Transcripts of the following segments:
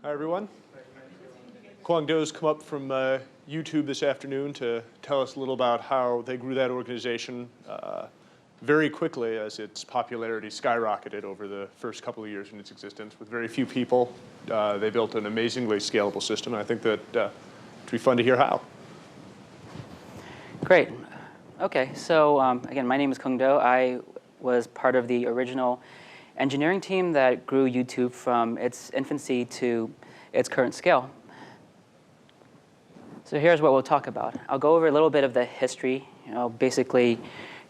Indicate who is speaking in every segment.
Speaker 1: Hi, everyone. Cuong Do's come up from YouTube this afternoon to tell us a little about how they grew that organization very quickly as its popularity skyrocketed over the first couple of years in its existence. With very few people, they built an amazingly scalable system, and I think that it'd be fun to hear how.
Speaker 2: Great. OK, so again, my name is Cuong Do. I was part of the original engineering team that grew YouTube from its infancy to its current scale. So here's what we'll talk about. I'll go over a little bit of the history, basically,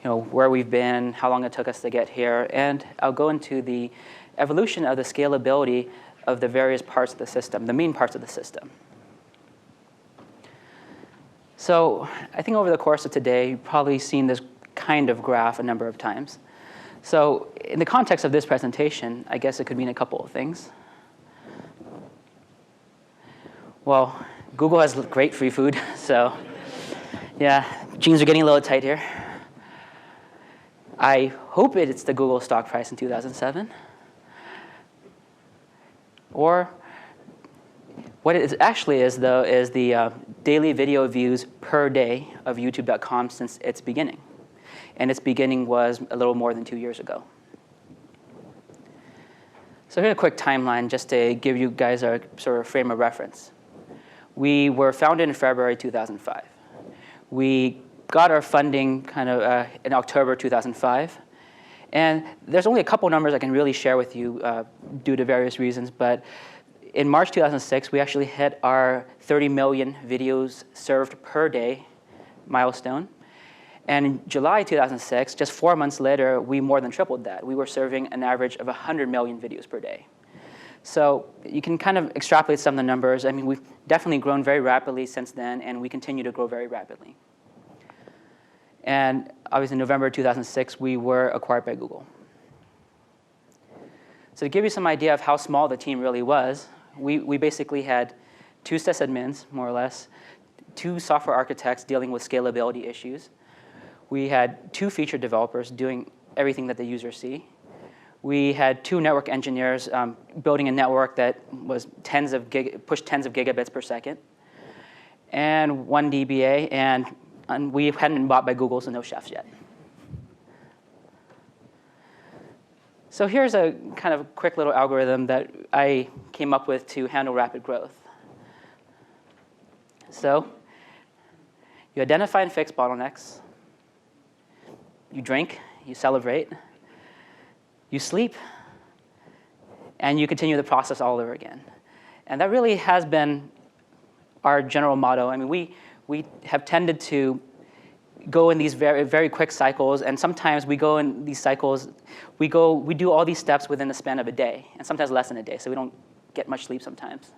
Speaker 2: where we've been, how long it took us to get here, and I'll go into the evolution of the scalability of the various parts of the system, the main parts of the system. So I think over the course of today, you've probably seen this kind of graph a number of times. So in the context of this presentation, I guess it could mean a couple of things. Well, Google has great free food, so yeah, jeans are getting a little tight here. I hope it's the Google stock price in 2007. Or what it actually is, though, is the daily video views per day of YouTube.com since its beginning. And its beginning was a little more than 2 years ago. So here's a quick timeline just to give you guys a sort of frame of reference. We were founded in February 2005. We got our funding kind of in October 2005. And there's only a couple numbers I can really share with you due to various reasons. But in March 2006, we actually hit our 30 million videos served per day milestone. And in July 2006, just 4 months later, we more than tripled that. We were serving an average of 100 million videos per day. So you can kind of extrapolate some of the numbers. I mean, we've definitely grown very rapidly since then, and we continue to grow very rapidly. And obviously, in November 2006, we were acquired by Google. So to give you some idea of how small the team really was, we basically had 2 sysadmins, more or less, 2 software architects dealing with scalability issues. We had 2 feature developers doing everything that the users see. We had 2 network engineers building a network that was pushed tens of gigabits per second, and 1 DBA, and we hadn't been bought by Google, so no chefs yet. So here's a kind of quick little algorithm that I came up with to handle rapid growth. So you identify and fix bottlenecks. You drink, you celebrate, you sleep, and you continue the process all over again. And that really has been our general motto. I mean, we have tended to go in these very, very quick cycles, and sometimes we go in these cycles, we do all these steps within the span of a day, and sometimes less than a day, so we don't get much sleep sometimes.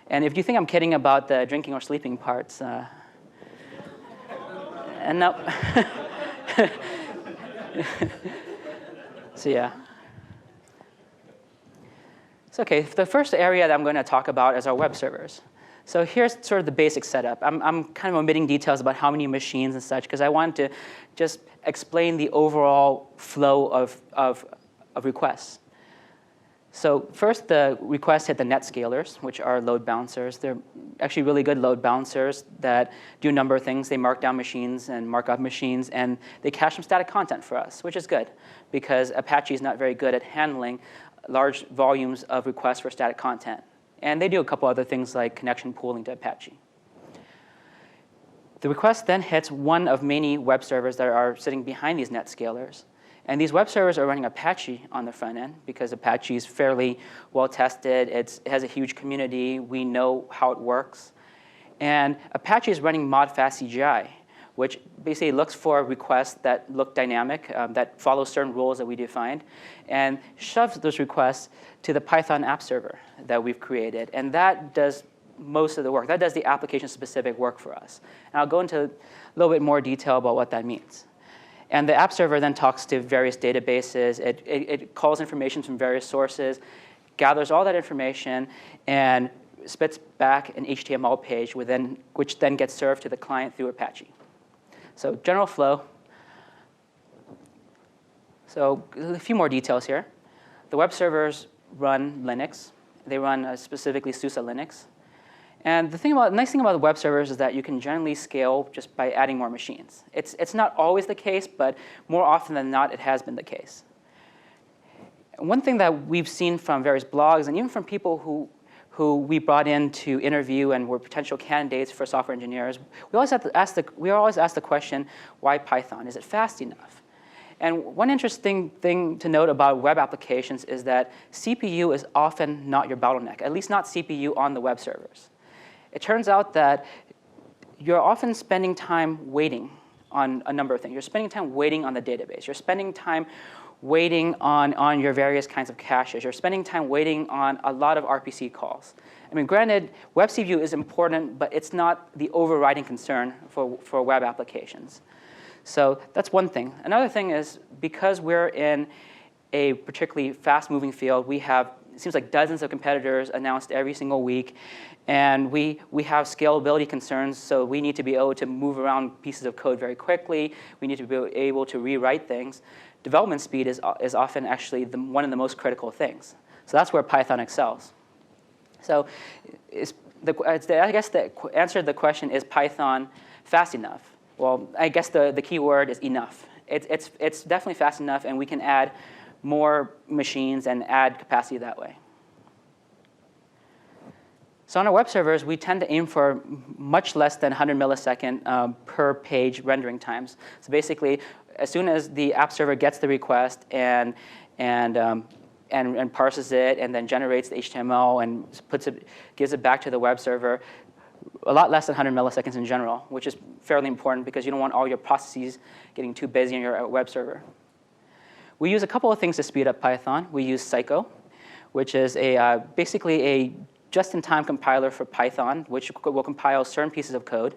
Speaker 2: And if you think I'm kidding about the drinking or sleeping parts, and no. So yeah. So OK, the first area that I'm going to talk about is our web servers. So here's sort of the basic setup. I'm kind of omitting details about how many machines and such, because I wanted to just explain the overall flow of requests. So first, the requests hit the net scalers, which are load balancers. They're actually really good load balancers that do a number of things. They mark down machines and mark up machines, and they cache some static content for us, which is good, because Apache is not very good at handling large volumes of requests for static content. And they do a couple other things like connection pooling to Apache. The request then hits one of many web servers that are sitting behind these net scalers. And these web servers are running Apache on the front end, because Apache is fairly well tested. It has a huge community. We know how it works. And Apache is running modfast CGI, which basically looks for requests that look dynamic, that follow certain rules that we defined, and shoves those requests to the Python app server that we've created. And that does most of the work. That does the application-specific work for us. And I'll go into a little bit more detail about what that means. And the app server then talks to various databases. It calls information from various sources, gathers all that information, and spits back an HTML page which then gets served to the client through Apache. So general flow. So a few more details here. The web servers run Linux. They run specifically SUSE Linux. And the nice thing about the web servers is that you can generally scale just by adding more machines. It's not always the case, but more often than not, it has been the case. One thing that we've seen from various blogs and even from people who we brought in to interview and were potential candidates for software engineers, we always ask the question, why Python? Is it fast enough? And one interesting thing to note about web applications is that CPU is often not your bottleneck, at least not CPU on the web servers. It turns out that you're often spending time waiting on a number of things. You're spending time waiting on the database. You're spending time waiting on your various kinds of caches. You're spending time waiting on a lot of RPC calls. I mean, granted, web CPU is important, but it's not the overriding concern for web applications. So that's one thing. Another thing is, because we're in a particularly fast-moving field, we have, it seems like, dozens of competitors announced every single week. And we have scalability concerns, so we need to be able to move around pieces of code very quickly. We need to be able to rewrite things. Development speed is often actually one of the most critical things. So that's where Python excels. So I guess the answer to the question, is Python fast enough? Well, I guess the key word is enough. It's definitely fast enough, and we can add more machines and add capacity that way. So on our web servers, we tend to aim for much less than 100 millisecond per page rendering times. So basically, as soon as the app server gets the request and parses it and then generates the HTML and gives it back to the web server, a lot less than 100 milliseconds in general, which is fairly important because you don't want all your processes getting too busy on your web server. We use a couple of things to speed up Python. We use Psycho, which is basically a just-in-time compiler for Python, which will compile certain pieces of code,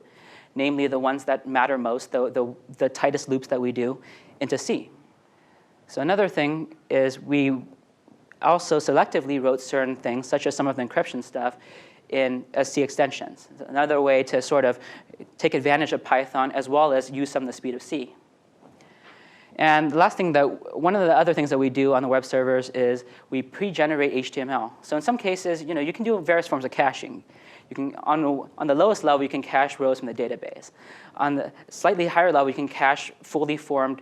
Speaker 2: namely the ones that matter most, the tightest loops that we do, into C. So another thing is we also selectively wrote certain things, such as some of the encryption stuff, in C extensions. Another way to sort of take advantage of Python as well as use some of the speed of C. And the last thing one of the other things that we do on the web servers is we pre-generate HTML. So in some cases, you can do various forms of caching. You can, on the lowest level, you can cache rows from the database. On the slightly higher level, you can cache fully formed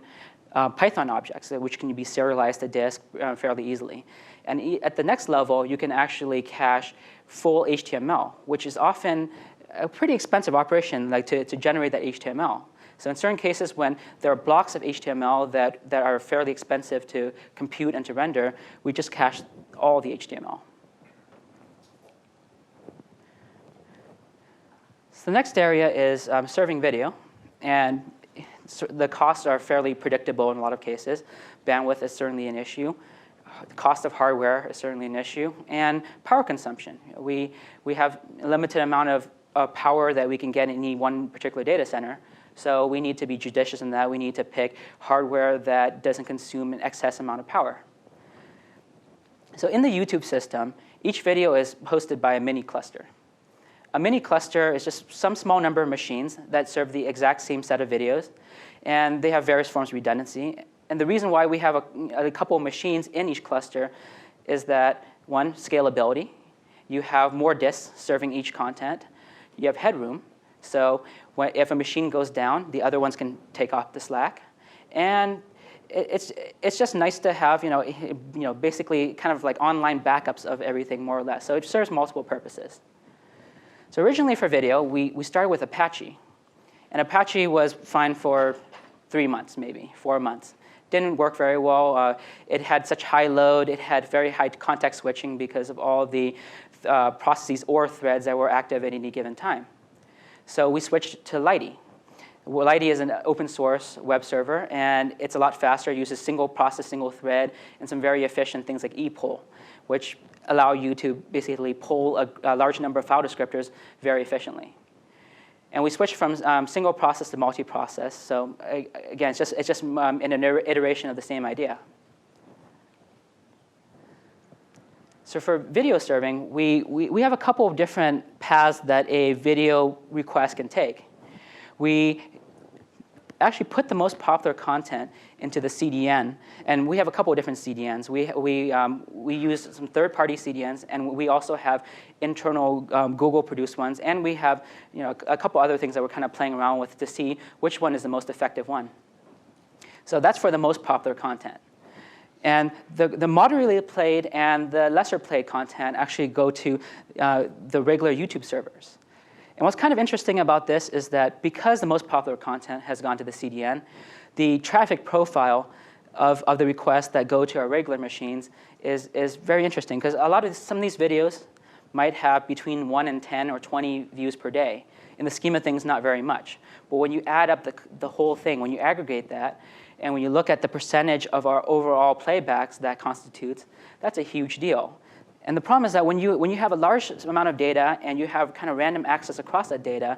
Speaker 2: Python objects, which can be serialized to disk fairly easily. And at the next level, you can actually cache full HTML, which is often a pretty expensive operation, like to generate that HTML. So in certain cases, when there are blocks of HTML that are fairly expensive to compute and to render, we just cache all the HTML. So the next area is serving video. And the costs are fairly predictable in a lot of cases. Bandwidth is certainly an issue. The cost of hardware is certainly an issue. And power consumption. We have a limited amount of power that we can get in any one particular data center. So we need to be judicious in that. We need to pick hardware that doesn't consume an excess amount of power. So in the YouTube system, each video is hosted by a mini cluster. A mini cluster is just some small number of machines that serve the exact same set of videos. And they have various forms of redundancy. And the reason why we have a couple of machines in each cluster is that, one, scalability. You have more disks serving each content. You have headroom. So if a machine goes down, the other ones can take off the slack. And it's just nice to have basically kind of like online backups of everything, more or less. So it serves multiple purposes. So originally for video, we started with Apache. And Apache was fine for 3 months, maybe 4 months. Didn't work very well. It had such high load. It had very high context switching because of all the processes or threads that were active at any given time. So we switched to Lydie. Well, Lydie is an open source web server, and it's a lot faster. It uses single process, single thread, and some very efficient things like epoll, which allow you to basically pull a large number of file descriptors very efficiently. And we switched from single process to multi-process. So again, it's just an iteration of the same idea. So for video serving, we have a couple of different paths that a video request can take. We actually put the most popular content into the CDN. And we have a couple of different CDNs. We use some third-party CDNs, and we also have internal Google-produced ones. And we have a couple other things that we're kind of playing around with to see which one is the most effective one. So that's for the most popular content. And the moderately played and the lesser played content actually go to the regular YouTube servers. And what's kind of interesting about this is that because the most popular content has gone to the CDN, the traffic profile of the requests that go to our regular machines is very interesting, because some of these videos might have between 1 and 10 or 20 views per day. In the scheme of things, not very much. But when you add up the whole thing, when you aggregate that, and when you look at the percentage of our overall playbacks that constitutes, that's a huge deal. And the problem is that when you have a large amount of data and you have kind of random access across that data,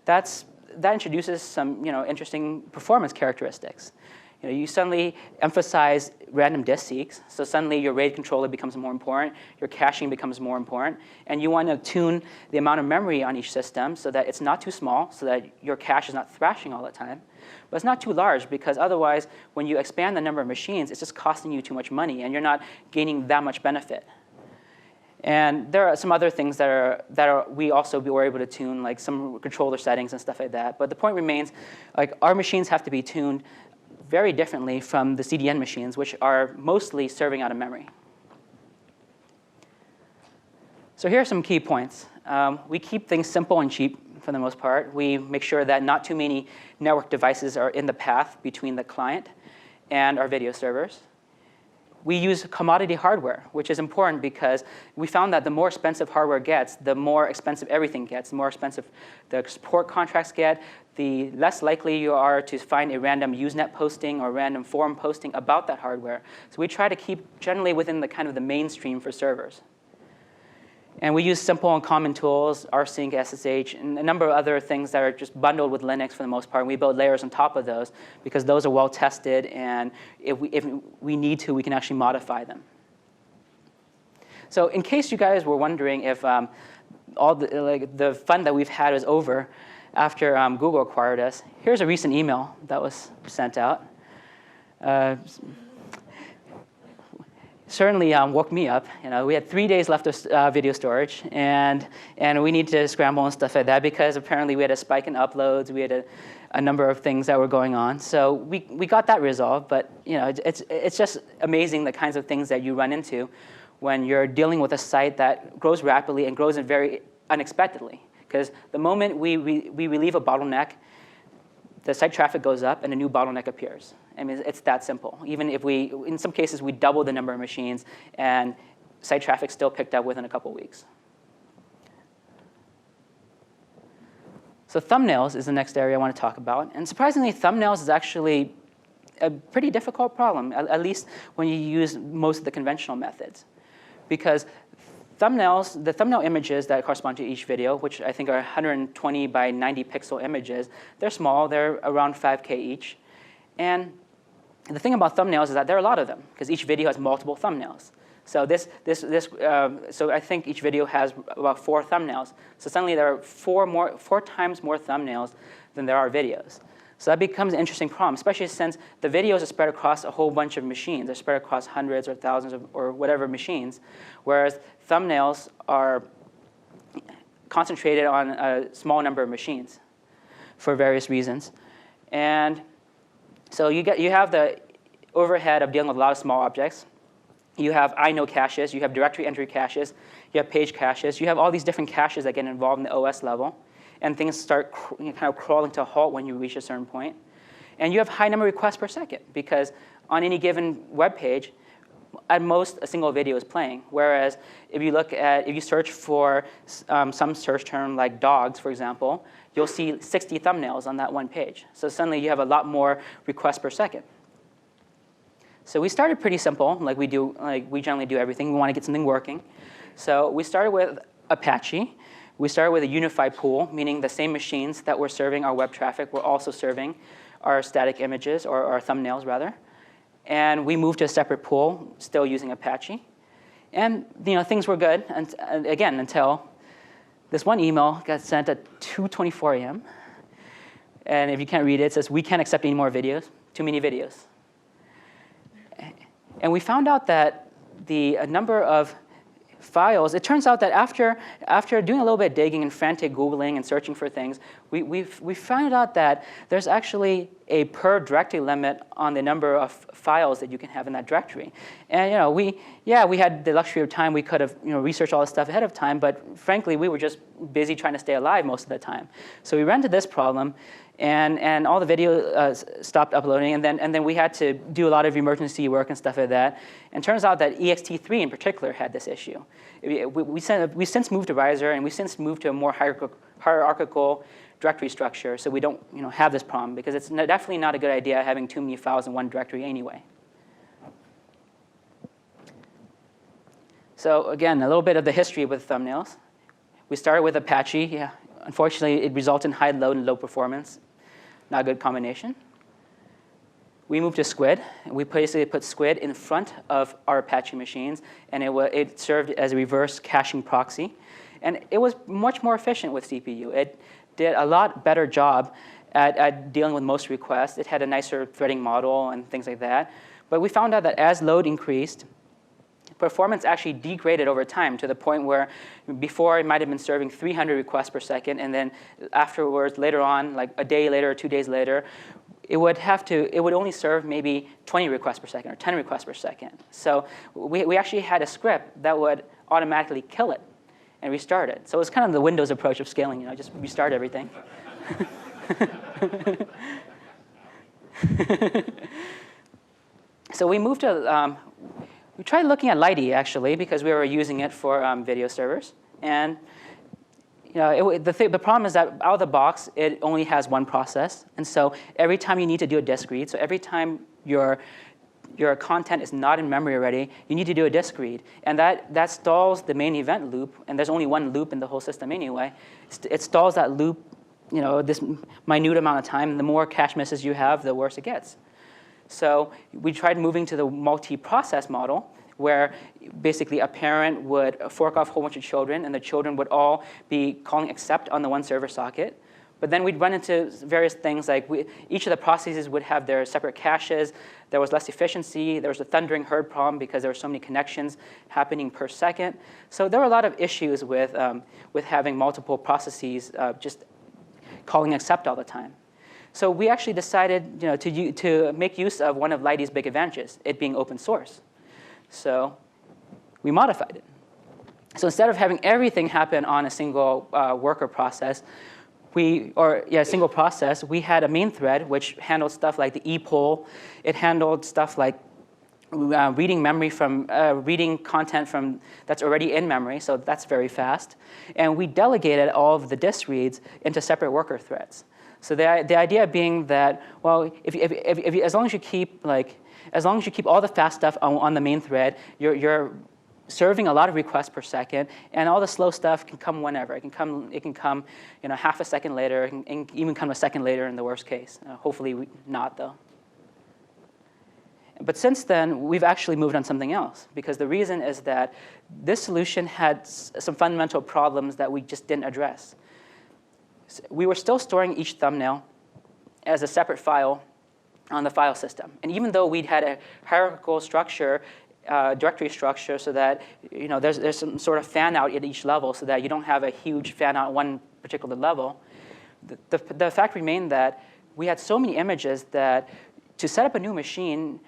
Speaker 2: that introduces some interesting performance characteristics. You suddenly emphasize random disk seeks, so suddenly your RAID controller becomes more important, your caching becomes more important, and you want to tune the amount of memory on each system so that it's not too small, so that your cache is not thrashing all the time. But it's not too large, because otherwise, when you expand the number of machines, it's just costing you too much money, and you're not gaining that much benefit. And there are some other things that we also were able to tune, like some controller settings and stuff like that. But the point remains, like, our machines have to be tuned very differently from the CDN machines, which are mostly serving out of memory. So here are some key points. We keep things simple and cheap for the most part. We make sure that not too many network devices are in the path between the client and our video servers. We use commodity hardware, which is important because we found that the more expensive hardware gets, the more expensive everything gets. The more expensive the support contracts get, the less likely you are to find a random Usenet posting or random forum posting about that hardware. So we try to keep generally within the kind of the mainstream for servers. And we use simple and common tools, rsync, SSH, and a number of other things that are just bundled with Linux for the most part. And we build layers on top of those because those are well tested, and if we need to, we can actually modify them. So in case you guys were wondering if all the fun that we've had is over after Google acquired us, here's a recent email that was sent out. Certainly woke me up. We had 3 days left of video storage, and we need to scramble and stuff like that because apparently we had a spike in uploads. We had a number of things that were going on. So we got that resolved, but it's just amazing the kinds of things that you run into when you're dealing with a site that grows rapidly and grows in very unexpectedly. Because the moment we relieve a bottleneck, the site traffic goes up and a new bottleneck appears. I mean, it's that simple. Even if in some cases, we double the number of machines, and site traffic still picked up within a couple weeks. So thumbnails is the next area I want to talk about. And surprisingly, thumbnails is actually a pretty difficult problem, at least when you use most of the conventional methods. Because thumbnails, the thumbnail images that correspond to each video, which I think are 120 by 90 pixel images, they're small. They're around 5K each. And the thing about thumbnails is that there are a lot of them, because each video has multiple thumbnails. So so I think each video has about 4 thumbnails. So suddenly there are 4 times more thumbnails than there are videos. So that becomes an interesting problem, especially since the videos are spread across a whole bunch of machines. They're spread across hundreds or thousands or whatever machines, whereas thumbnails are concentrated on a small number of machines for various reasons. And so you have the overhead of dealing with a lot of small objects. You have INO caches. You have directory entry caches. You have page caches. You have all these different caches that get involved in the OS level. And things start kind of crawling to a halt when you reach a certain point. And you have high number of requests per second, because on any given web page, at most, a single video is playing. Whereas if you search for some search term like dogs, for example, you'll see 60 thumbnails on that one page. So suddenly you have a lot more requests per second. So we started pretty simple, like we generally do everything. We want to get something working. So we started with Apache. We started with a unified pool, meaning the same machines that were serving our web traffic were also serving our static images, or our thumbnails, rather. And we moved to a separate pool, still using Apache. And things were good, and again, until this one email got sent at 2:24 a.m. And if you can't read it, it says, we can't accept any more videos, too many videos. And we found out that the number of files, it turns out that after doing a little bit of digging and frantic Googling and searching for things, we found out that there's actually a per directory limit on the number of files that you can have in that directory. And we had the luxury of time. We could have researched all this stuff ahead of time, but frankly, we were just busy trying to stay alive most of the time. So we ran into this problem, and all the video stopped uploading, and then we had to do a lot of emergency work and stuff like that. And turns out that ext3 in particular had this issue. We since moved to Riser, and we since moved to a more hierarchical directory structure, so we don't have this problem, because it's definitely not a good idea having too many files in one directory anyway. So again, a little bit of the history with thumbnails. We started with Apache. Yeah, unfortunately, it resulted in high load and low performance. Not a good combination. We moved to Squid. We basically put Squid in front of our Apache machines, and it served as a reverse caching proxy. And it was much more efficient with CPU. It did a lot better job at dealing with most requests. It had a nicer threading model and things like that. But we found out that as load increased, performance actually degraded over time to the point where before it might have been serving 300 requests per second, and then afterwards, later on, like a day later or 2 days later, it would only serve maybe 20 requests per second or 10 requests per second. So we actually had a script that would automatically kill it and restart it. So it was kind of the Windows approach of scaling, just restart everything. So we moved to, we tried looking at Lighty, actually, because we were using it for video servers. And the problem is that out of the box, it only has one process. And so every time you need to do a disk read, so every time your content is not in memory already, you need to do a disk read. And that stalls the main event loop. And there's only one loop in the whole system anyway. It stalls that loop this minute amount of time. And the more cache misses you have, the worse it gets. So we tried moving to the multi-process model, where basically a parent would fork off a whole bunch of children, and the children would all be calling accept on the one server socket. But then we'd run into various things like each of the processes would have their separate caches. There was less efficiency. There was a thundering herd problem because there were so many connections happening per second. So there were a lot of issues with having multiple processes just calling accept all the time. So we actually decided to make use of one of Lighty's big advantages, it being open source. So we modified it. So instead of having everything happen on a single worker process, single process, we had a main thread which handled stuff like the epoll. It handled stuff like reading memory from reading content from that's already in memory, so that's very fast. And we delegated all of the disk reads into separate worker threads. So the idea being that, well, as long as you keep all the fast stuff on the main thread, you're serving a lot of requests per second, and all the slow stuff can come whenever. It can come half a second later. It can even come a second later in the worst case. Hopefully not though. But since then, we've actually moved on something else, because the reason is that this solution had some fundamental problems that we just didn't address. We were still storing each thumbnail as a separate file on the file system. And even though we'd had a hierarchical structure, directory structure, so that there's some sort of fan out at each level so that you don't have a huge fan out at one particular level, the fact remained that we had so many images that to set up a new machine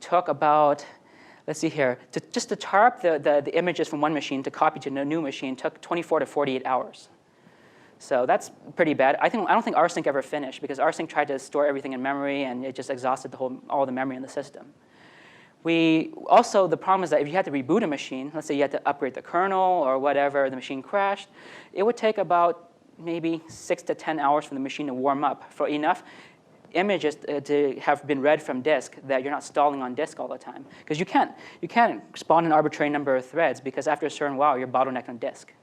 Speaker 2: took about, let's see here, just to tar up the images from one machine to copy to a new machine took 24 to 48 hours. So that's pretty bad. I don't think rsync ever finished, because rsync tried to store everything in memory, and it just exhausted all the memory in the system. The problem is that if you had to reboot a machine, let's say you had to upgrade the kernel or whatever, the machine crashed, it would take about maybe 6 to 10 hours for the machine to warm up for enough images to have been read from disk that you're not stalling on disk all the time. Because you can't spawn an arbitrary number of threads, because after a certain while, you're bottlenecked on disk.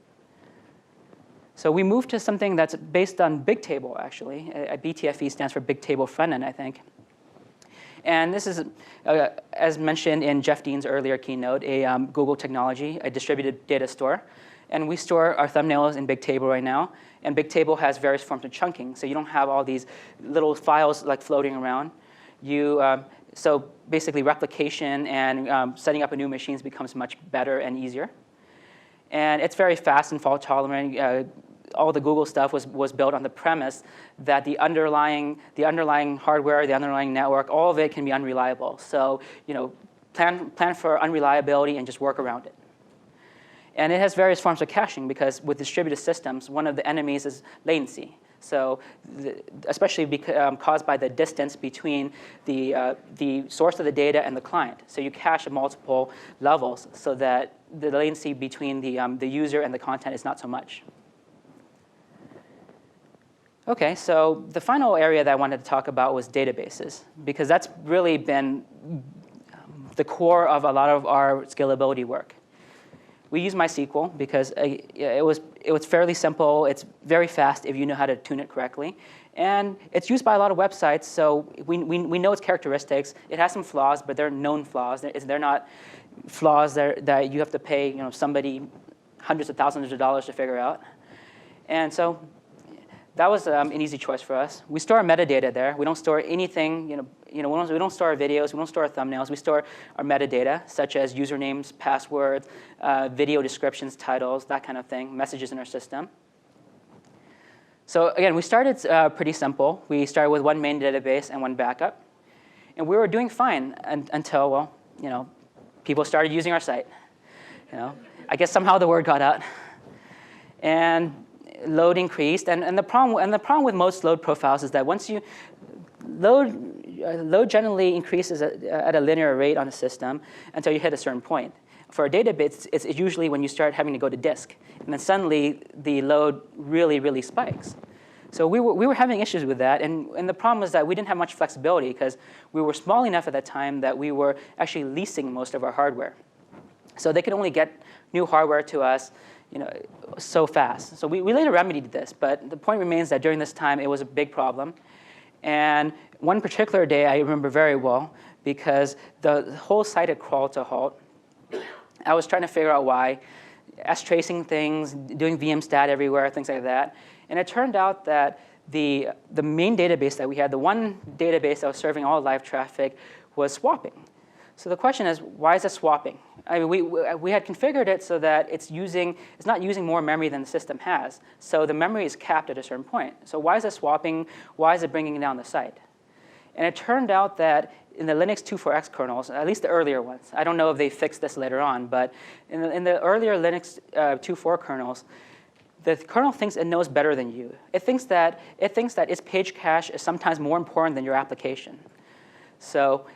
Speaker 2: So we moved to something that's based on Bigtable, actually. BTFE stands for Big Table Frontend, I think. And this is, as mentioned in Jeff Dean's earlier keynote, a Google technology, a distributed data store. And we store our thumbnails in Bigtable right now. And Bigtable has various forms of chunking. So you don't have all these little files like floating around. So basically replication and setting up a new machine becomes much better and easier. And it's very fast and fault tolerant. All the Google stuff was built on the premise that the underlying hardware, the underlying network, all of it can be unreliable. So plan for unreliability and just work around it. And it has various forms of caching because with distributed systems, one of the enemies is latency. So especially caused by the distance between the source of the data and the client. So you cache at multiple levels so that the latency between the user and the content is not so much. OK, so the final area that I wanted to talk about was databases, because that's really been the core of a lot of our scalability work. We use MySQL because it was fairly simple. It's very fast if you know how to tune it correctly. And it's used by a lot of websites, so we know its characteristics. It has some flaws, but they're known flaws. They're not flaws that you have to pay somebody hundreds of thousands of dollars to figure out. And so that was an easy choice for us. We store our metadata there. We don't store anything. We don't store our videos. We don't store our thumbnails. We store our metadata, such as usernames, passwords, video descriptions, titles, that kind of thing, messages in our system. So again, we started pretty simple. We started with one main database and one backup. And we were doing fine until, well, people started using our site. I guess somehow the word got out. And load increased, and the problem with most load profiles is that once you load generally increases at a linear rate on a system until you hit a certain point. For a database, it's usually when you start having to go to disk, and then suddenly the load really spikes. So we were having issues with that, and the problem was that we didn't have much flexibility because we were small enough at that time that we were actually leasing most of our hardware. So they could only get new hardware to us so fast. So we later remedied this, but the point remains that during this time, it was a big problem. And one particular day I remember very well because the whole site had crawled to a halt. I was trying to figure out why, tracing things, doing vmstat everywhere, things like that. And it turned out that the main database that we had, the one database that was serving all live traffic, was swapping. So the question is, why is it swapping? I mean, we had configured it so that it's not using more memory than the system has. So the memory is capped at a certain point. So why is it swapping? Why is it bringing down the site? And it turned out that in the Linux 2.4x kernels, at least the earlier ones, I don't know if they fixed this later on, but in the earlier Linux 2.4 kernels, the kernel thinks it knows better than you. It thinks that its page cache is sometimes more important than your application. So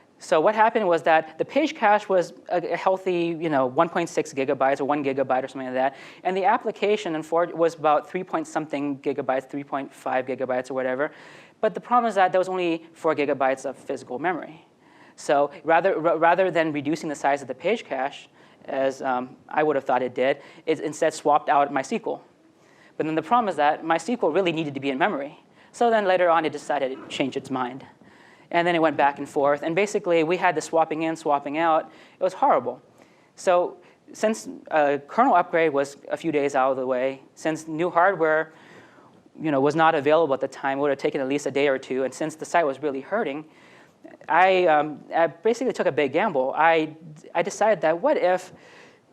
Speaker 2: what happened was that the page cache was a healthy, 1.6 gigabytes or 1 gigabyte or something like that, and the application was about 3-point-something gigabytes, 3.5 gigabytes or whatever. But the problem is that there was only 4 gigabytes of physical memory. So rather than reducing the size of the page cache, as I would have thought it did, it instead swapped out MySQL. But then the problem is that MySQL really needed to be in memory. So then later on, it decided to change its mind. And then it went back and forth. And basically, we had the swapping in, swapping out. It was horrible. So since a kernel upgrade was a few days out of the way, since new hardware was not available at the time, it would have taken at least a day or two. And since the site was really hurting, I basically took a big gamble. I decided that what if,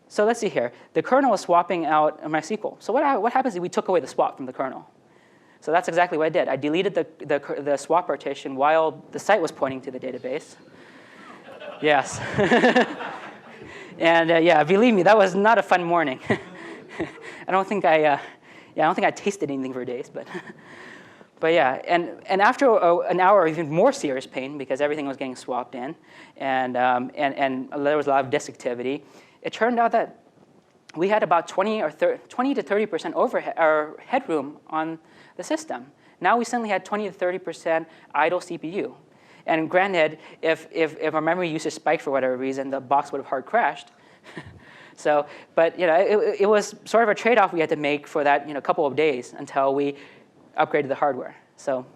Speaker 2: so let's see here. The kernel was swapping out MySQL. So what happens if we took away the swap from the kernel? So that's exactly what I did. I deleted the swap partition while the site was pointing to the database. Yes. And yeah, believe me, that was not a fun morning. I don't think I tasted anything for days, but yeah. And after an hour of even more serious pain because everything was getting swapped in, and there was a lot of disk activity, it turned out that we had about 20 to 30% overhead or headroom on the system. Now we suddenly had 20 to 30% idle CPU. And granted, if our memory usage spiked for whatever reason, the box would have hard crashed. But it was sort of a trade-off we had to make for that couple of days until we upgraded the hardware. So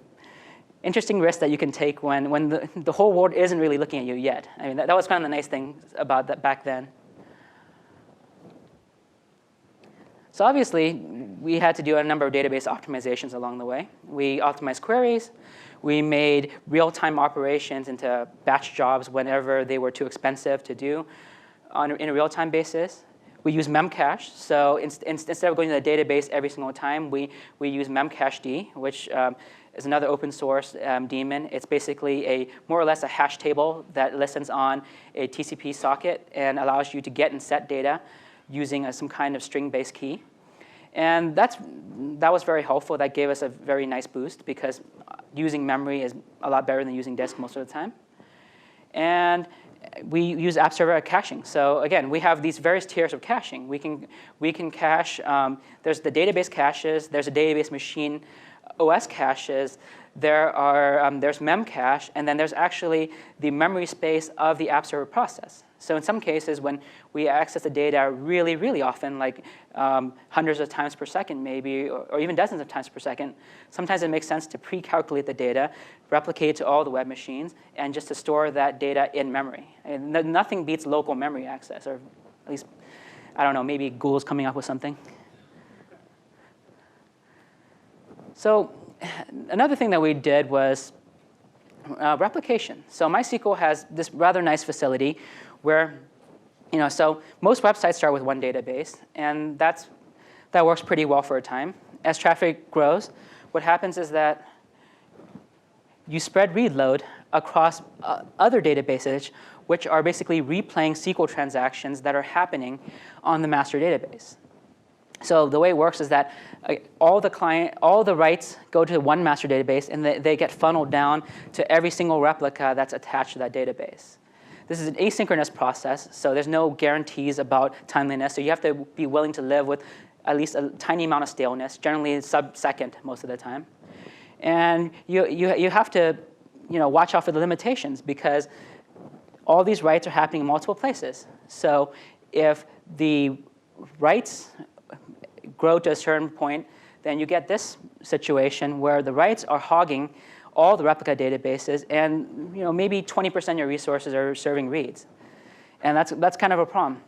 Speaker 2: interesting risk that you can take when the whole world isn't really looking at you yet. I mean, that was kind of the nice thing about that back then. So obviously, we had to do a number of database optimizations along the way. We optimized queries. We made real-time operations into batch jobs whenever they were too expensive to do in a real-time basis. We use memcache. So instead of going to the database every single time, we use memcached, which is another open source daemon. It's basically more or less a hash table that listens on a TCP socket and allows you to get and set data using some kind of string-based key. And that was very helpful. That gave us a very nice boost because using memory is a lot better than using disk most of the time. And we use app server caching. So again, we have these various tiers of caching. We can cache. There's the database caches. There's a database machine OS caches. There's memcache, and then there's actually the memory space of the app server process. So in some cases, when we access the data really, really often, like hundreds of times per second maybe, or even dozens of times per second, sometimes it makes sense to pre-calculate the data, replicate it to all the web machines, and just to store that data in memory. And nothing beats local memory access, or at least, I don't know, maybe Google's coming up with something. So another thing that we did was replication. So MySQL has this rather nice facility where, so most websites start with one database, and that works pretty well for a time. As traffic grows, what happens is that you spread read load across other databases, which are basically replaying SQL transactions that are happening on the master database. So the way it works is that all the writes go to one master database, and they get funneled down to every single replica that's attached to that database. This is an asynchronous process, so there's no guarantees about timeliness. So you have to be willing to live with at least a tiny amount of staleness, generally sub-second most of the time. And you have to watch out for the limitations, because all these writes are happening in multiple places. So if the writes grow to a certain point, then you get this situation where the writes are hogging all the replica databases, and maybe 20% of your resources are serving reads. And that's kind of a problem.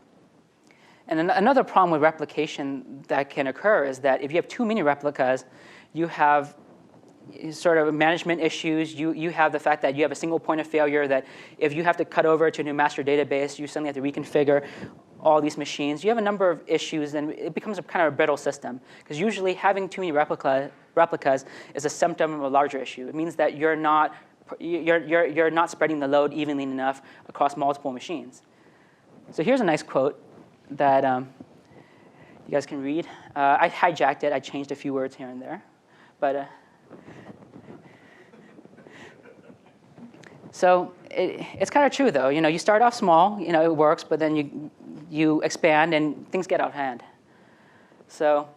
Speaker 2: And another problem with replication that can occur is that if you have too many replicas, you have sort of management issues. You have the fact that you have a single point of failure, that if you have to cut over to a new master database, you suddenly have to reconfigure all these machines. You have a number of issues, and it becomes a kind of a brittle system. Because usually having too many replicas is a symptom of a larger issue. It means that you're not spreading the load evenly enough across multiple machines. So here's a nice quote that you guys can read. I hijacked it. I changed a few words here and there. But so it's kind of true, though. You start off small, it works, but then you expand and things get out of hand. So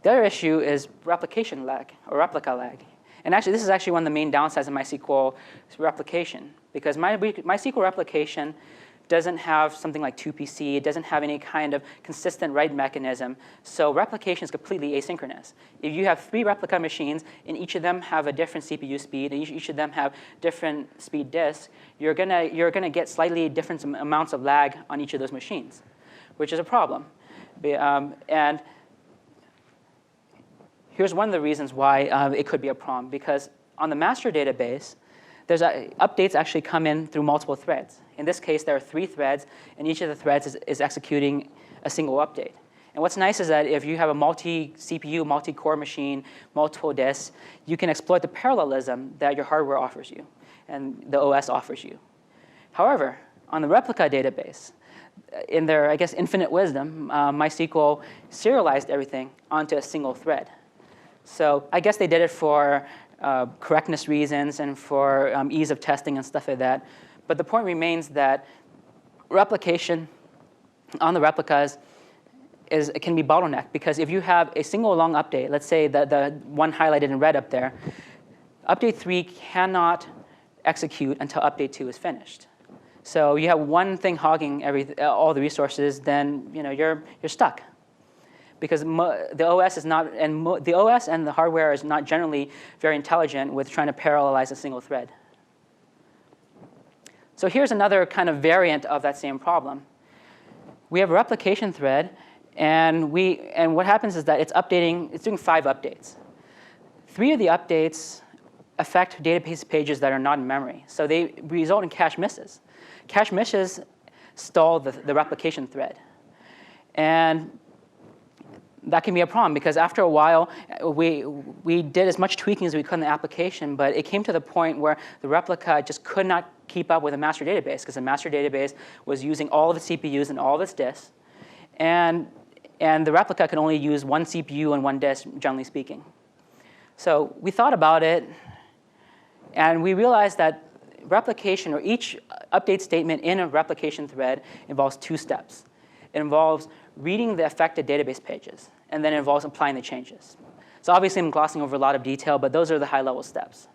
Speaker 2: the other issue is replication lag, or replica lag. And actually, this is actually one of the main downsides of MySQL replication, because MySQL replication doesn't have something like 2PC. It doesn't have any kind of consistent write mechanism. So replication is completely asynchronous. If you have 3 replica machines, and each of them have a different CPU speed, and each of them have different speed disks, you're gonna get slightly different amounts of lag on each of those machines, which is a problem. And here's one of the reasons why it could be a problem, because on the master database, updates actually come in through multiple threads. In this case, there are 3 threads, and each of the threads is executing a single update. And what's nice is that if you have a multi-CPU, multi-core machine, multiple disks, you can exploit the parallelism that your hardware offers you and the OS offers you. However, on the replica database, in their, I guess, infinite wisdom, MySQL serialized everything onto a single thread. So I guess they did it for correctness reasons and for ease of testing and stuff like that. But the point remains that replication on the replicas it can be bottlenecked, because if you have a single long update, let's say the one highlighted in red up there, update 3 cannot execute until update 2 is finished. So you have one thing hogging all the resources, then you're stuck, because the OS is not, and the OS and the hardware is not generally very intelligent with trying to parallelize a single thread. So here's another kind of variant of that same problem. we have a replication thread, and what happens is that it's doing 5 updates. 3 of the updates affect database pages that are not in memory. So they result in cache misses. Cache misses stall the replication thread. And that can be a problem because after a while, we did as much tweaking as we could in the application, but it came to the point where the replica just could not keep up with the master database because the master database was using all of its CPUs and all of its disks. And the replica can only use 1 CPU and 1 disk, generally speaking. So we thought about it, and we realized that replication, or each update statement in a replication thread, involves 2 steps. It involves reading the affected database pages, and then it involves applying the changes. So obviously I'm glossing over a lot of detail, but those are the high-level steps.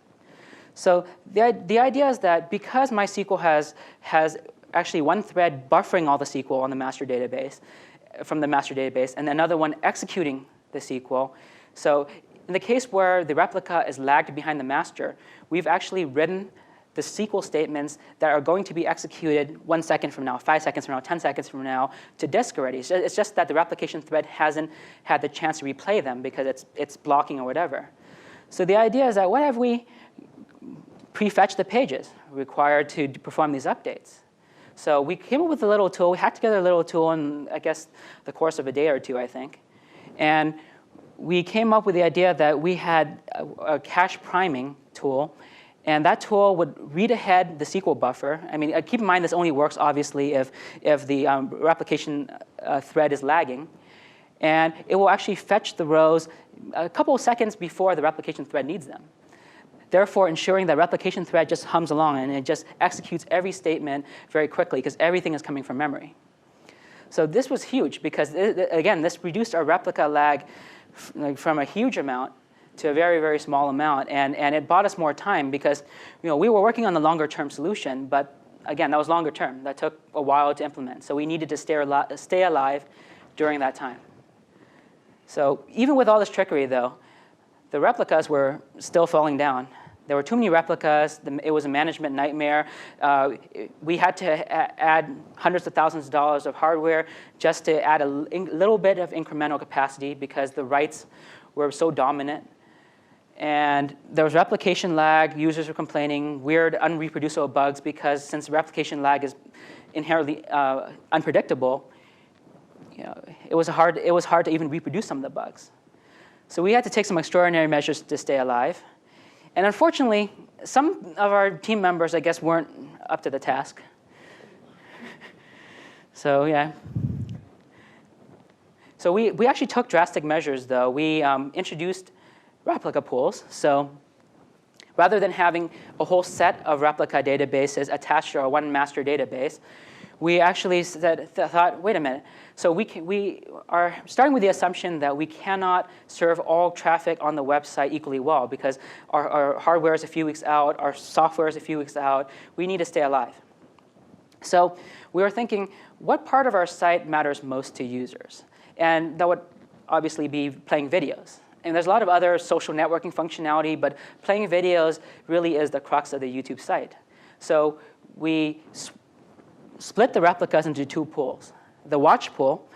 Speaker 2: So the idea is that because MySQL has actually 1 thread buffering all the SQL on the master database, from the master database, and another one executing the SQL. So in the case where the replica is lagged behind the master, we've actually written the SQL statements that are going to be executed 1 second from now, 5 seconds from now, 10 seconds from now to disk already. So it's just that the replication thread hasn't had the chance to replay them because it's blocking or whatever. So the idea is that what if we prefetch the pages required to perform these updates? So we came up with a little tool. We hacked together a little tool in, I guess, the course of a day or 2, I think. And we came up with the idea that we had a cache priming tool, and that tool would read ahead the SQL buffer. I mean, keep in mind this only works, obviously, if the replication thread is lagging. And it will actually fetch the rows a couple of seconds before the replication thread needs them, therefore ensuring that replication thread just hums along and it just executes every statement very quickly because everything is coming from memory. So this was huge because, again, this reduced our replica lag from a huge amount to a very, very small amount. And it bought us more time because we were working on the longer-term solution, but again, that was longer term. That took a while to implement. So we needed to stay alive during that time. So even with all this trickery, though, the replicas were still falling down. There were too many replicas. It was a management nightmare. We had to add hundreds of thousands of dollars of hardware just to add a little bit of incremental capacity because the writes were so dominant. And there was replication lag. Users were complaining, weird, unreproducible bugs because since replication lag is inherently unpredictable, it was hard to even reproduce some of the bugs. So we had to take some extraordinary measures to stay alive. And unfortunately, some of our team members, I guess, weren't up to the task. So yeah. So we actually took drastic measures, though. We introduced replica pools. So rather than having a whole set of replica databases attached to our 1 master database, we actually thought, wait a minute. So we are starting with the assumption that we cannot serve all traffic on the website equally well because our hardware is a few weeks out, our software is a few weeks out. We need to stay alive. So we were thinking, what part of our site matters most to users? And that would obviously be playing videos. And there's a lot of other social networking functionality, but playing videos really is the crux of the YouTube site. So we split the replicas into 2 pools. The watch pool,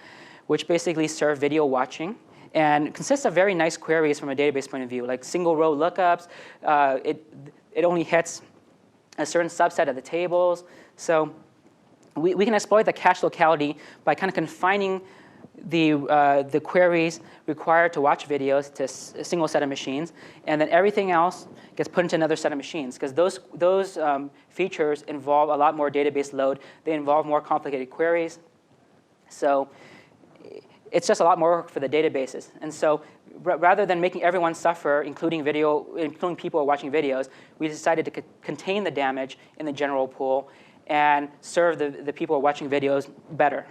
Speaker 2: which basically serve video watching, and consists of very nice queries from a database point of view, like single row lookups. It only hits a certain subset of the tables. So we can exploit the cache locality by kind of confining the queries required to watch videos to a single set of machines, and then everything else gets put into another set of machines because those features involve a lot more database load. They involve more complicated queries. So it's just a lot more work for the databases. And so rather than making everyone suffer, including people who are watching videos, we decided to contain the damage in the general pool and serve the people who are watching videos better.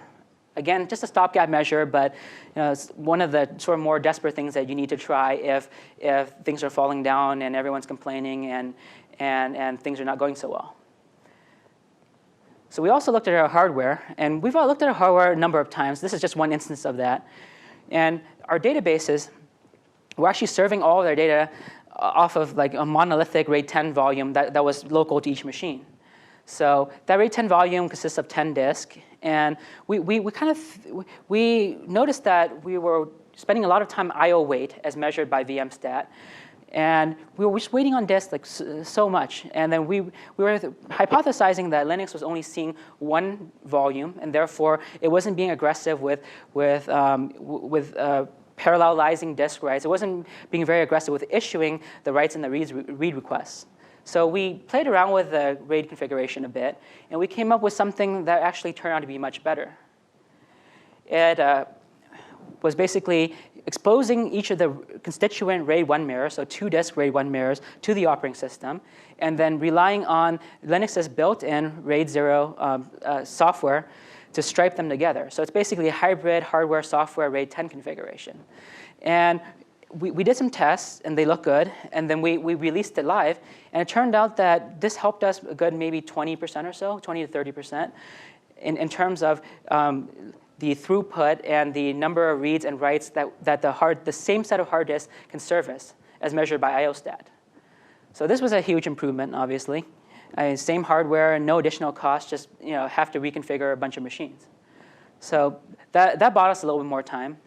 Speaker 2: Again, just a stopgap measure, but it's one of the sort of more desperate things that you need to try if things are falling down and everyone's complaining and things are not going so well. So we also looked at our hardware, and we've all looked at our hardware a number of times. This is just one instance of that. And our databases, we're actually serving all of their data off of like a monolithic RAID 10 volume that was local to each machine. So that RAID 10 volume consists of 10 disks. And we noticed that we were spending a lot of time I/O wait as measured by VMstat. And we were just waiting on disk like so much. And then we were hypothesizing that Linux was only seeing one volume, and therefore it wasn't being aggressive with parallelizing disk writes. It wasn't being very aggressive with issuing the writes and the read requests. So we played around with the RAID configuration a bit, and we came up with something that actually turned out to be much better. It was basically exposing each of the constituent RAID 1 mirrors, so 2 disk RAID 1 mirrors, to the operating system, and then relying on Linux's built-in RAID 0 software to stripe them together. So it's basically a hybrid hardware-software RAID 10 configuration. And we did some tests, and they look good. And then we released it live. And it turned out that this helped us a good maybe 20% or so, 20 to 30%, in terms of the throughput and the number of reads and writes that the same set of hard disks can service as measured by IOstat. So this was a huge improvement, obviously. Same hardware, no additional cost, just have to reconfigure a bunch of machines. So that bought us a little bit more time.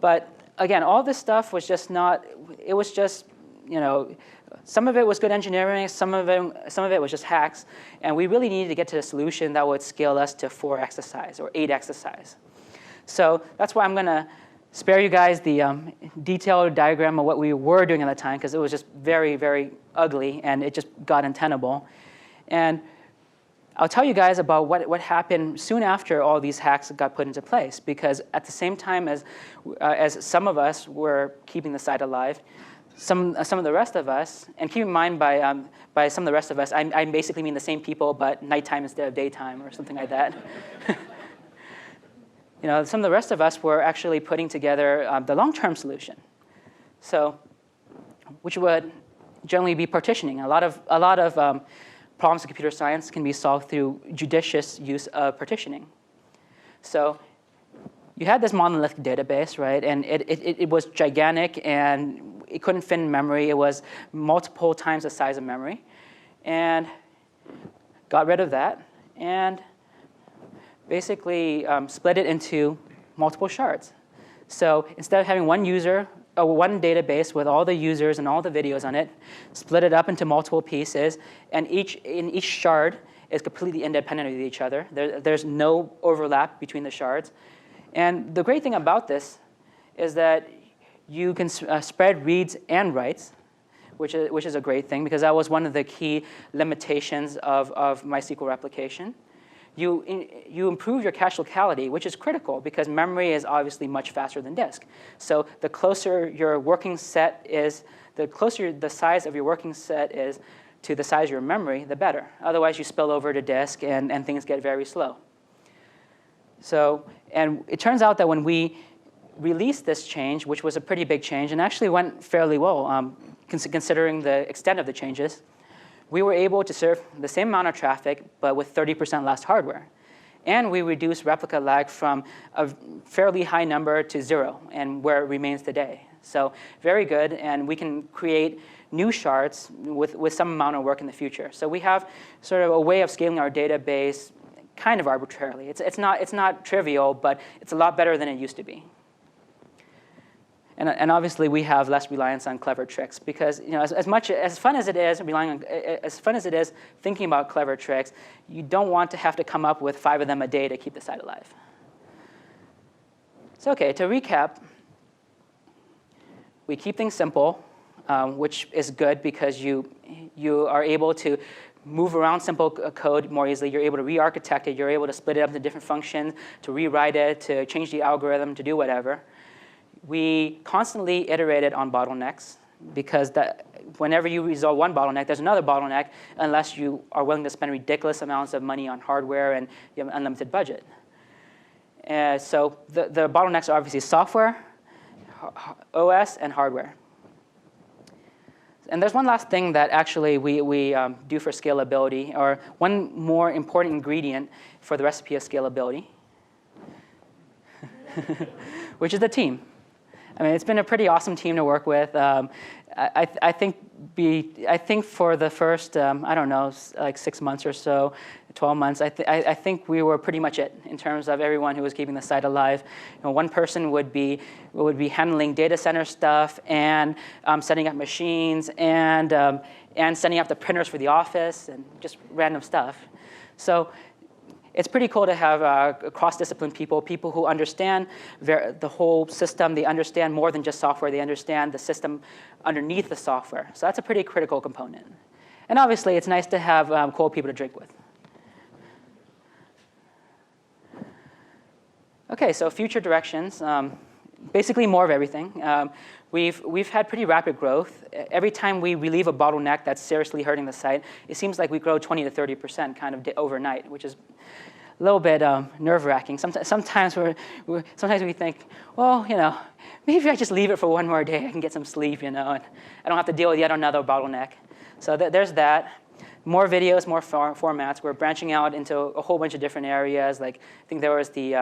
Speaker 2: But again, all this stuff was just not, it was just, some of it was good engineering, some of it was just hacks, and we really needed to get to a solution that would scale us to 4x the size or 8x the size. So that's why I'm going to spare you guys the detailed diagram of what we were doing at the time, because it was just very, very ugly, and it just got untenable. And I'll tell you guys about what happened soon after all these hacks got put into place, because at the same time as some of us were keeping the site alive, some of the rest of us, and keep in mind by some of the rest of us, I basically mean the same people, but nighttime instead of daytime or something like that. Some of the rest of us were actually putting together the long-term solution, so which would generally be partitioning. A lot of problems in computer science can be solved through judicious use of partitioning. So you had this monolithic database, right? And it was gigantic, and it couldn't fit in memory. It was multiple times the size of memory. And got rid of that, and basically split it into multiple shards. So instead of having one user, one database with all the users and all the videos on it, split it up into multiple pieces, and in each shard is completely independent of each other. There's no overlap between the shards. And the great thing about this is that you can spread reads and writes, which is a great thing, because that was one of the key limitations of MySQL replication. You improve your cache locality, which is critical because memory is obviously much faster than disk. So the closer your working set is, the closer the size of your working set is to the size of your memory, the better. Otherwise, you spill over to disk, and things get very slow. So, and it turns out that when we released this change, which was a pretty big change, and actually went fairly well, considering the extent of the changes, we were able to serve the same amount of traffic, but with 30% less hardware. And we reduced replica lag from a fairly high number to 0, and where it remains today. So very good, and we can create new shards with some amount of work in the future. So we have sort of a way of scaling our database kind of arbitrarily. It's not trivial, but it's a lot better than it used to be. And obviously, we have less reliance on clever tricks, because as fun as it is thinking about clever tricks, you don't want to have to come up with 5 of them a day to keep the site alive. So okay, to recap, we keep things simple, which is good because you are able to move around simple code more easily. You're able to re-architect it. You're able to split it up into different functions, to rewrite it, to change the algorithm, to do whatever. We constantly iterated on bottlenecks, because whenever you resolve one bottleneck, there's another bottleneck, unless you are willing to spend ridiculous amounts of money on hardware and you have an unlimited budget. So the bottlenecks are obviously software, OS, and hardware. And there's one last thing that actually we do for scalability, or one more important ingredient for the recipe of scalability, which is the team. I mean, it's been a pretty awesome team to work with. I think for the first, I don't know, like 6 months or so, 12 months, I think we were pretty much it in terms of everyone who was keeping the site alive. One person would be handling data center stuff and setting up machines and setting up the printers for the office and just random stuff. So it's pretty cool to have cross-discipline people who understand the whole system. They understand more than just software. They understand the system underneath the software. So that's a pretty critical component. And obviously, it's nice to have cool people to drink with. OK, so future directions. Basically, more of everything. We've had pretty rapid growth. Every time we relieve a bottleneck that's seriously hurting the site, it seems like we grow 20 to 30% kind of overnight, which is a little bit nerve-wracking. Sometimes we think, well, maybe I just leave it for one more day. I can get some sleep, and I don't have to deal with yet another bottleneck. So there's that. More videos, more formats. We're branching out into a whole bunch of different areas. Like I think there was the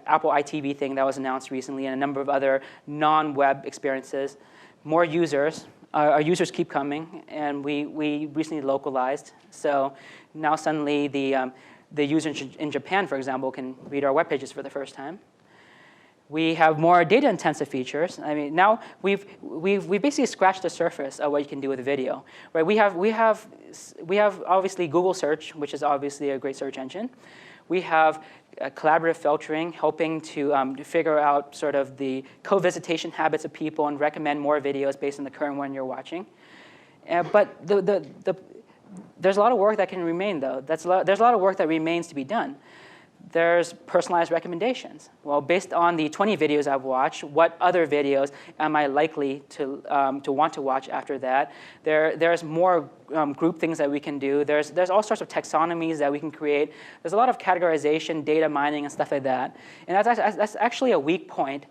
Speaker 2: Apple ITV thing that was announced recently, and a number of other non-web experiences. More users. Our users keep coming, and we recently localized. So now suddenly the user in Japan, for example, can read our web pages for the first time. We have more data-intensive features. I mean, now we've basically scratched the surface of what you can do with video. Right? We have obviously Google Search, which is obviously a great search engine. We have collaborative filtering, helping to figure out sort of the co-visitation habits of people and recommend more videos based on the current one you're watching. But there's a lot of work that can remain, though. There's a lot of work that remains to be done. There's personalized recommendations. Well, based on the 20 videos I've watched, what other videos am I likely to want to watch after that? There's more group things that we can do. There's all sorts of taxonomies that we can create. There's a lot of categorization, data mining, and stuff like that. And that's actually a weak point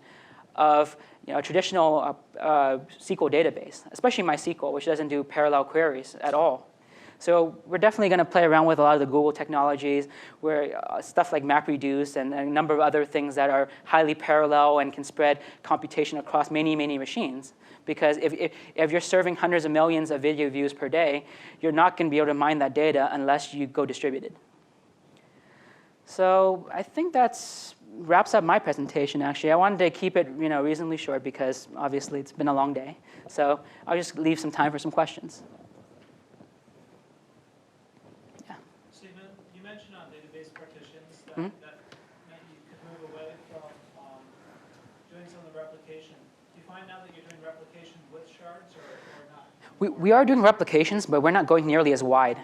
Speaker 2: of a traditional SQL database, especially MySQL, which doesn't do parallel queries at all. So we're definitely going to play around with a lot of the Google technologies, where stuff like MapReduce and a number of other things that are highly parallel and can spread computation across many, many machines. Because if you're serving hundreds of millions of video views per day, you're not going to be able to mine that data unless you go distributed. So I think that wraps up my presentation, actually. I wanted to keep it reasonably short because, obviously, it's been a long day. So I'll just leave some time for some questions.
Speaker 3: That meant you could move away from doing some of the replication. Do you find now that you're doing replication with shards or not?
Speaker 2: We are doing replications, but we're not going nearly as wide,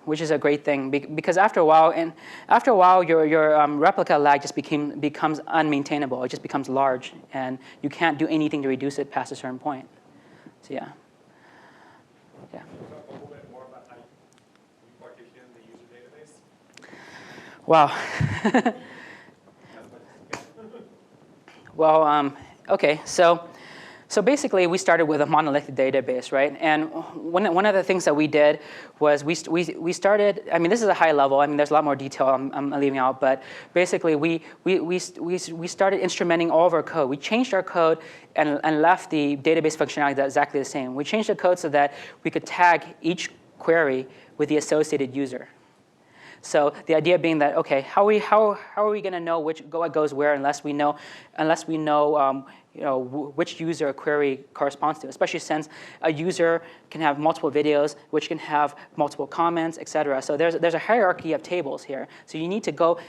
Speaker 2: which is a great thing. Because after a while, your replica lag just becomes unmaintainable. It just becomes large, and you can't do anything to reduce it past a certain point. So yeah.
Speaker 4: Talk a little bit more about how you partition the user database.
Speaker 2: Wow. Well, OK. So basically, we started with a monolithic database, right? And one of the things that we did was we started. I mean, this is a high level. I mean, there's a lot more detail I'm leaving out. But basically, we started instrumenting all of our code. We changed our code and left the database functionality exactly the same. We changed the code so that we could tag each query with the associated user. So the idea being that, OK, how are we going to know what goes where unless we know which user a query corresponds to, especially since a user can have multiple videos, which can have multiple comments, et cetera. So there's a hierarchy of tables here. So you need to go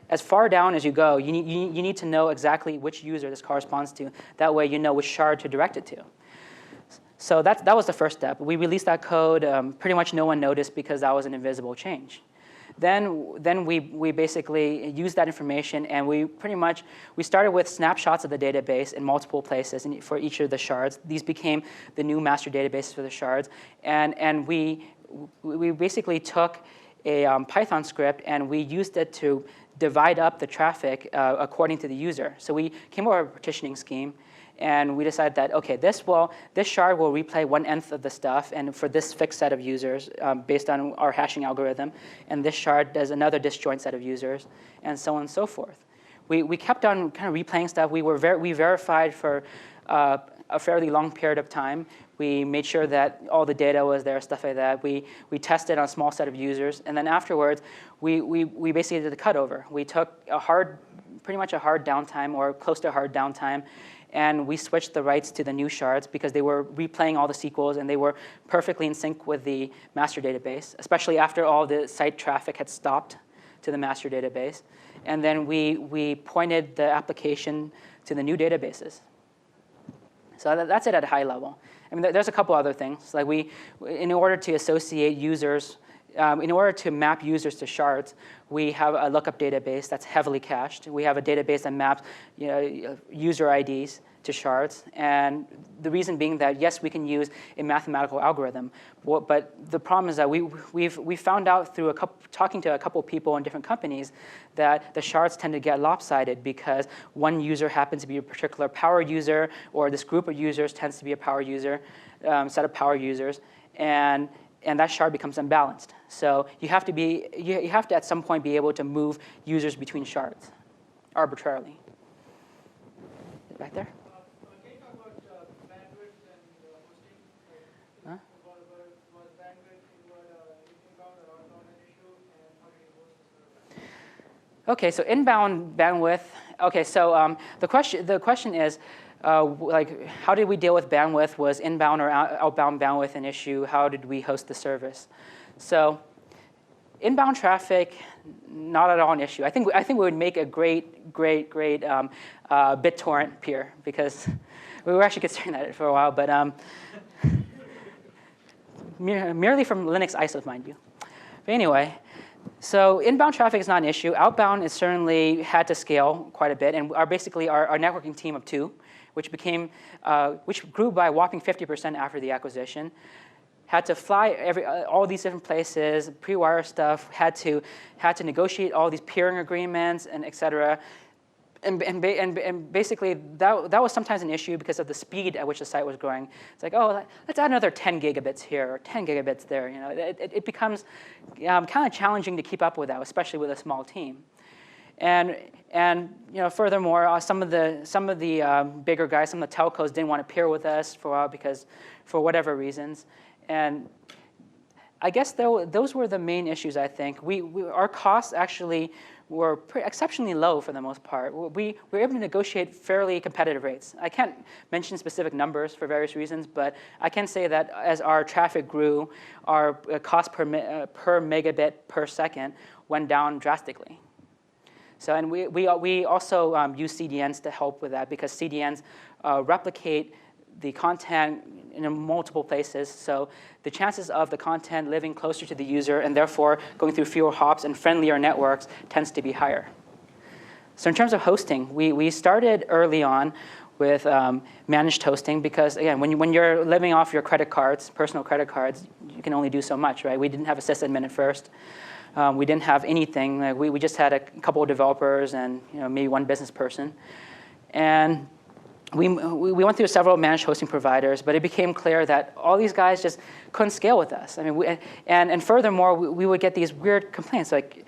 Speaker 2: as far down as you go. You need to know exactly which user this corresponds to. That way you know which shard to direct it to. So that was the first step. We released that code. Pretty much no one noticed because that was an invisible change. Then we basically used that information, and we started with snapshots of the database in multiple places for each of the shards. These became the new master databases for the shards, and we basically took a Python script and we used it to divide up the traffic according to the user. So we came up with a partitioning scheme. And we decided that, OK, this shard will replay 1/nth of the stuff, and for this fixed set of users based on our hashing algorithm. And this shard does another disjoint set of users, and so on and so forth. we kept on kind of replaying stuff. We verified for a fairly long period of time. We made sure that all the data was there, stuff like that. We tested on a small set of users, and then afterwards, we basically did the cutover. We took pretty much a hard downtime or close to a hard downtime, and we switched the writes to the new shards because they were replaying all the sequels and they were perfectly in sync with the master database, especially after all the site traffic had stopped to the master database. And then we pointed the application to the new databases. So that's it at a high level. I mean, there's a couple other things. Like in order to associate users, in order to map users to shards, we have a lookup database that's heavily cached. We have a database that maps user IDs to shards. And the reason being that, yes, we can use a mathematical algorithm. But the problem is that we found out through talking to a couple of people in different companies that the shards tend to get lopsided because one user happens to be a particular power user, or this group of users tends to be a power user, set of power users. And that shard becomes unbalanced. So you have to at some point be able to move users between shards arbitrarily. Back there?
Speaker 3: Can you talk about bandwidth and hosting?
Speaker 2: Huh?
Speaker 3: Was bandwidth inbound or outbound an issue, and how did you host the server?
Speaker 2: Okay, so inbound bandwidth. Okay, so the question is, like, how did we deal with bandwidth? Was inbound or outbound bandwidth an issue? How did we host the service? So inbound traffic, not at all an issue. I think we would make a great BitTorrent peer because we were actually considering that for a while, but merely from Linux ISOs, mind you. But anyway, so inbound traffic is not an issue. Outbound is certainly had to scale quite a bit, and basically our networking team of 2, which grew by a whopping 50% after the acquisition, had to fly all these different places, pre-wire stuff, had to negotiate all these peering agreements, and et cetera. And basically, that was sometimes an issue because of the speed at which the site was growing. It's like, oh, let's add another 10 gigabits here or 10 gigabits there. It becomes kind of challenging to keep up with that, especially with a small team. And furthermore, some of the bigger guys, some of the telcos didn't want to peer with us for a while because for whatever reasons. And I guess those were the main issues. I think our costs actually were exceptionally low for the most part. We were able to negotiate fairly competitive rates. I can't mention specific numbers for various reasons, but I can say that as our traffic grew, our cost per megabit per second went down drastically. So, and we also use CDNs to help with that because CDNs replicate the content in multiple places. So the chances of the content living closer to the user and therefore going through fewer hops and friendlier networks tends to be higher. So in terms of hosting, we started early on with managed hosting because, again, when you're living off your credit cards, personal credit cards, you can only do so much, right? We didn't have a sysadmin at first. We didn't have anything. Like we just had a couple of developers and maybe one business person. And we went through several managed hosting providers, but it became clear that all these guys just couldn't scale with us. I mean, and furthermore, we would get these weird complaints. Like,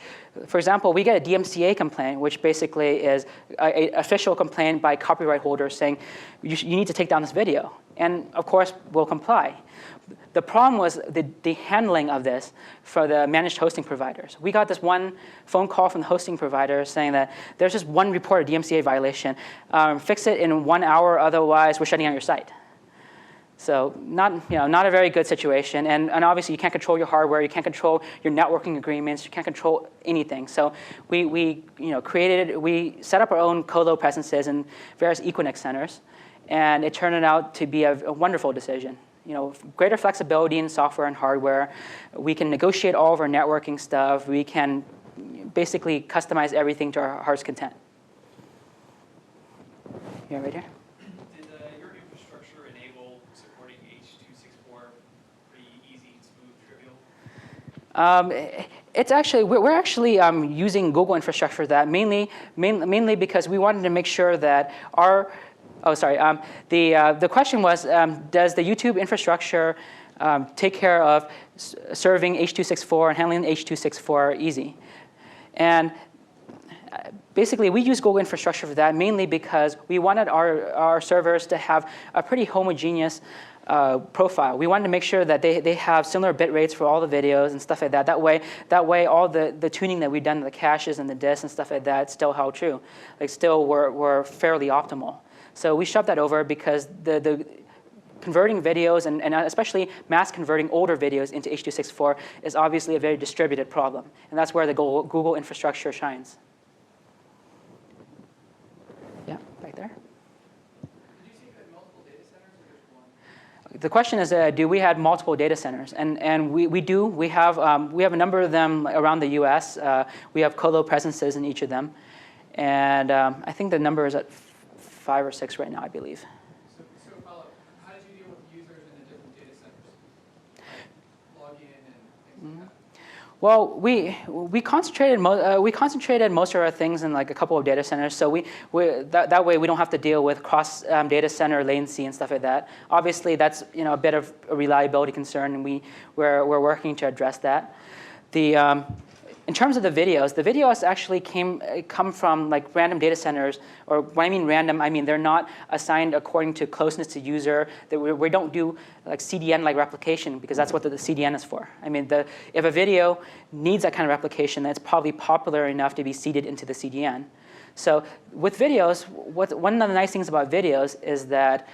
Speaker 2: for example, we get a DMCA complaint, which basically is an official complaint by copyright holders saying, you need to take down this video. And of course, we'll comply. The problem was the handling of this for the managed hosting providers. We got this one phone call from the hosting provider saying that there's just one reported DMCA violation. Fix it in 1 hour, otherwise we're shutting down your site. So not a very good situation. And obviously you can't control your hardware, you can't control your networking agreements, you can't control anything. So we set up our own colo presences in various Equinix centers, and it turned out to be a wonderful decision. Greater flexibility in software and hardware. We can negotiate all of our networking stuff. We can basically customize everything to our heart's content. Yeah, right here.
Speaker 5: Did your infrastructure enable supporting H.264 pretty easy, smooth, trivial?
Speaker 2: It's actually we're actually using Google infrastructure for that mainly because we wanted to make sure that our the question was, does the YouTube infrastructure take care of serving H.264 and handling H.264 easy? And basically, we use Google infrastructure for that mainly because we wanted our servers to have a pretty homogeneous profile. We wanted to make sure that they have similar bit rates for all the videos and stuff like that. That way all the tuning that we've done to the caches and the disks and stuff like that still held true. Like still were fairly optimal. So we shoved that over because the converting videos and especially mass converting older videos into H.264 is obviously a very distributed problem. And that's where the Google infrastructure shines. Yeah, back there.
Speaker 5: Did you say you had multiple data centers or just one?
Speaker 2: The question is, do we have multiple data centers? And we do. We have a number of them around the U.S. We have colo presences in each of them. And I think the number is at 5 or 6 right now, I believe.
Speaker 5: So follow-up, how did you deal with users in the different data centers? Log in and things like that?
Speaker 2: Well, we concentrated most of our things in like a couple of data centers, so that way we don't have to deal with cross data center latency and stuff like that. Obviously, that's a bit of a reliability concern, and we're working to address that. In terms of the videos actually come from like random data centers, or when I mean random, I mean they're not assigned according to closeness to user. We don't do like CDN-like replication because that's what the CDN is for. I mean, if a video needs that kind of replication, then it's probably popular enough to be seeded into the CDN. So with videos, one of the nice things about videos is that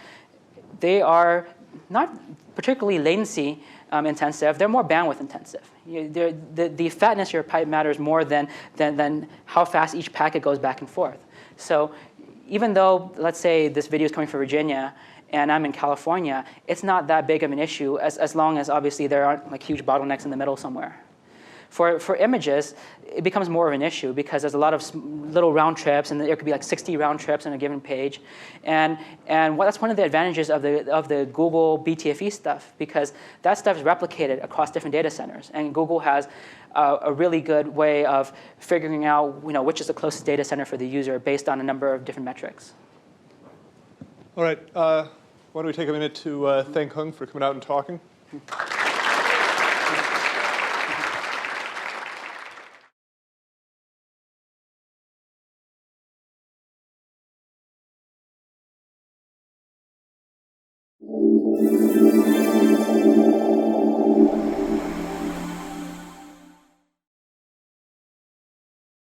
Speaker 2: they are not particularly latency intensive, they're more bandwidth intensive. The fatness of your pipe matters more than how fast each packet goes back and forth. So even though, let's say this video is coming from Virginia and I'm in California, it's not that big of an issue as long as obviously there aren't like huge bottlenecks in the middle somewhere. For images, it becomes more of an issue because there's a lot of little round trips, and there could be like 60 round trips on a given page, and that's one of the advantages of the Google BTFE stuff, because that stuff is replicated across different data centers, and Google has a really good way of figuring out which is the closest data center for the user based on a number of different metrics.
Speaker 1: All right, why don't we take a minute to thank Cuong for coming out and talking.